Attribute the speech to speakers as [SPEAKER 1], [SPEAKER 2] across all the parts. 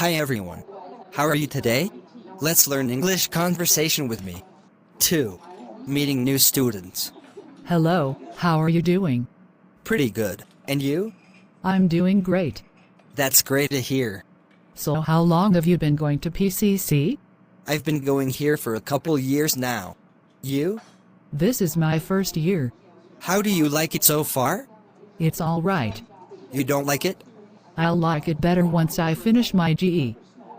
[SPEAKER 1] Hi everyone. How are you today? Let's learn English conversation with me. 2. Meeting new students.
[SPEAKER 2] Hello, how are you doing?
[SPEAKER 1] Pretty good. And you?
[SPEAKER 2] I'm doing great.
[SPEAKER 1] That's great to hear.
[SPEAKER 2] So how long have you been going to PCC?
[SPEAKER 1] I've been going here for a couple years now. You?
[SPEAKER 2] This is my first year.
[SPEAKER 1] How do you like it so far?
[SPEAKER 2] It's all right.
[SPEAKER 1] You don't like it?
[SPEAKER 2] I'll like it better once I finish my GE.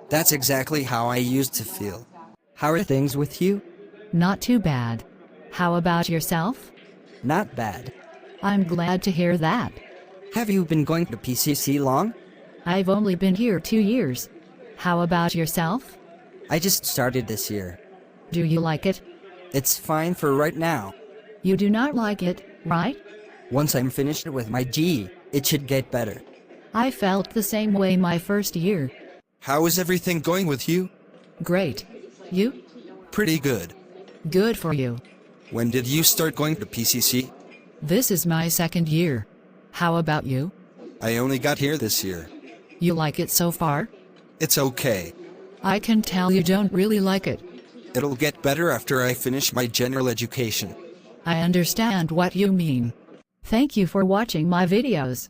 [SPEAKER 1] That's exactly how I used to feel. How are things with you?
[SPEAKER 2] Not too bad. How about yourself?
[SPEAKER 1] Not bad.
[SPEAKER 2] I'm glad to hear that.
[SPEAKER 1] Have you been going to PCC long?
[SPEAKER 2] I've only been here 2 years. How about yourself?
[SPEAKER 1] I just started this year.
[SPEAKER 2] Do you like it?
[SPEAKER 1] It's fine for right now.
[SPEAKER 2] You do not like it, right?
[SPEAKER 1] Once I'm finished with my GE, it should get better.
[SPEAKER 2] I felt the same way my first year.
[SPEAKER 3] How is everything going with you?
[SPEAKER 2] Great. You?
[SPEAKER 3] Pretty good.
[SPEAKER 2] Good for you.
[SPEAKER 3] When did you start going to PCC?
[SPEAKER 2] This is my second year. How about you?
[SPEAKER 3] I only got here this year.
[SPEAKER 2] You like it so far?
[SPEAKER 3] It's okay.
[SPEAKER 2] I can tell you don't really like it.
[SPEAKER 3] It'll get better after I finish my general education.
[SPEAKER 2] I understand what you mean. Thank you for watching my videos.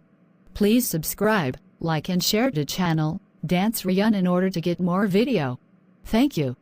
[SPEAKER 2] Please subscribe, like and share the channel, Sreyoun in order to get more video. Thank you.